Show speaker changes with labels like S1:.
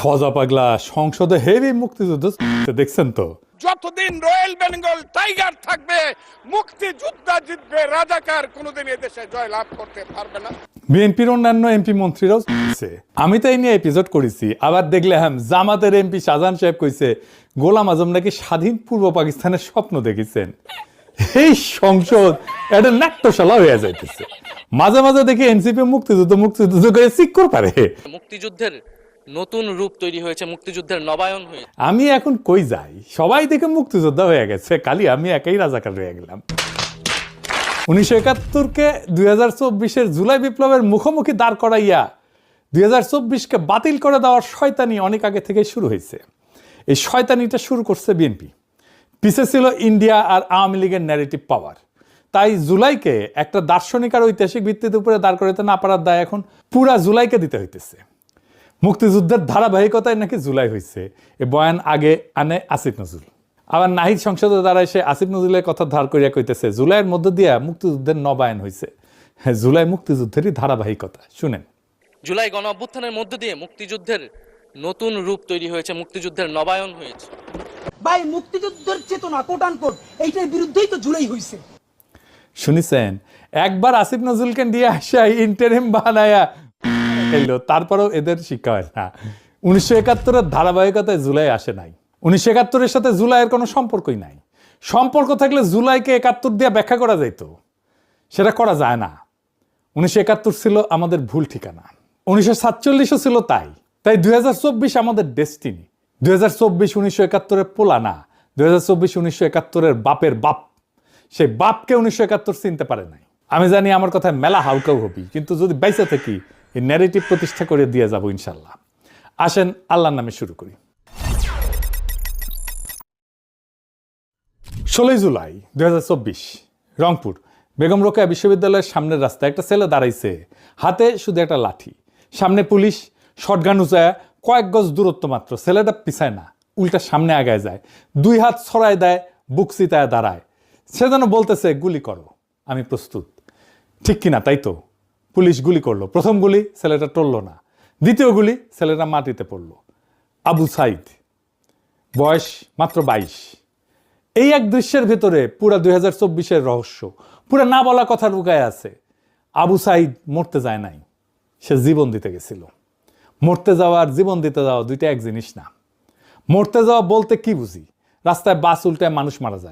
S1: ফজা পাগলা সংসদে হেভি মুক্তিযুদ্ধ দেখছেন তো?
S2: যতদিন রয়্যাল বেঙ্গল টাইগার থাকবে মুক্তিযোদ্ধা জিতবে, রাজাকার কোনোদিন এদেশে জয় লাভ করতে পারবে না।
S1: বিএনপির অন্যান্য এমপি মন্ত্রীরাও আমি তো এই নিয়ে এপিসোড করেছি। আবার দেখলাম জামাতের এমপি শাহজাহান সাহেব কইছে গোলাম আজম নাকি স্বাধীন পূর্ব পাকিস্তানের স্বপ্ন দেখেছেন। এই সংসদ একটা নাট্যশালা হয়ে যাইতেছে। মাঝে মাঝে দেখি এনসিপি মুক্তিযুদ্ধ করে সিক্কর পারে।
S3: মুক্তিযুদ্ধের নতুন রূপ তৈরি হয়েছে, মুক্তিযুদ্ধের নবায়ন হয়েছে।
S1: আমি এখন কই যাই, সবাই দেখে মুক্তিযোদ্ধা হয়ে গেছে, খালি আমি একাই রাজাকার হয়ে গেলাম। 1971-কে 2024-এর জুলাই বিপ্লবের মুখোমুখি দাঁড় করাইয়া 2024-কে বাতিল করে দেওয়ার শয়তানি অনেক আগে থেকে শুরু হয়েছে। এই শয়তানিটা শুরু করছে বিএনপি, পিছে ছিল ইন্ডিয়া আর আওয়ামী লীগের ন্যারেটিভ পাওয়ার। তাই জুলাইকে একটা দার্শনিক আর ঐতিহাসিক ভিত্তির উপরে দাঁড় করাতে না পারার দায় এখন পুরা জুলাইকে দিতে হইতেছে। মুক্তিযুদ্ধের ধারাবাহিকতায় নাকি জুলাই হয়েছে, এ বয়ান আগে আনে আসিফ নজরুল। আবার নাহিদ সংসদে দাঁড়ায় সে আসিফ নজরুলের কথা ধার করিয়া কইতেছে জুলাইয়ের মধ্য দিয়া মুক্তিযুদ্ধের নবায়ন হয়েছে। হ্যাঁ, জুলাই মুক্তিযুদ্ধেরই ধারাবাহিকতা। শুনেন,
S3: জুলাই গণ অভ্যুত্থানের মধ্য দিয়ে মুক্তিযুদ্ধের নতুন রূপ তৈরি হয়েছে, মুক্তিযুদ্ধের নবায়ন হয়েছে।
S4: ভাই মুক্তিযুদ্ধের চেতনা কোটান কোট এইটার বিরুদ্ধেই তো জুলাই হয়েছে।
S1: শুনেছেন? একবার আসিফ নজরুলকে দিয়ে আসা ইন্টারিম বানায়া এলো, তারপরেও এদের শিক্ষা হয় না। 1971-এর ধারাবাহিকতায় জুলাই আসে নাই। 1971-এর সাথে জুলাইয়ের কোনো সম্পর্কই নাই। সম্পর্ক থাকলে জুলাইকে 71 দিয়ে ব্যাখ্যা করা যেত, সেটা করা যায় না। 1971 ছিল আমাদের ভুল ঠিকানা, 1947-ও ছিল তাই। 2024 আমাদের ডেস্টিনি। 2024 1971-এর পোলা না, 2024 1971-এর বাপের বাপ। সেই বাপকে 1971 চিনতে পারে নাই। আমি জানি আমার কথায় মেলা হাউকাউ হবি, কিন্তু যদি বাইসা থাকি এই ন্যারেটিভ প্রতিষ্ঠা করে দিয়ে যাব ইনশাল্লাহ। আসেন আল্লাহর নামে শুরু করি। 16 জুলাই 2024 রংপুর বেগম রোকেয়া বিশ্ববিদ্যালয়ের সামনের রাস্তায় একটা ছেলে দাঁড়াইছে, হাতে শুধু একটা লাঠি, সামনে পুলিশ, শটগান উঁচায়, কয়েক গজ দূরত্ব মাত্র। ছেলেটা পিছায় না, উল্টা সামনে আগায় যায়, দুই হাত ছড়ায় দেয়, বুক চিতায় দাঁড়ায়। সে যেন বলতেছে গুলি করো, আমি প্রস্তুত। ঠিক কিনা? তাই তো, পুলিশ গুলি করলো। প্রথম গুলি ছেলেটা টললো না, দ্বিতীয় গুলি ছেলেটা মাটিতে পড়লো। আবু সাইদ, বয়স মাত্র 22। এই এক দৃশ্যের ভেতরে পুরা 2024-এর রহস্য, পুরা না বলা কথা লুকায় আছে। আবু সাইদ মরতে যায় নাই, সে জীবন দিতে গেছিল। মরতে যাওয়া আর জীবন দিতে যাওয়া দুইটা এক জিনিস না। মরতে যাওয়া বলতে কি বুঝি? রাস্তায় বাস উল্টায় মানুষ মারা যায়,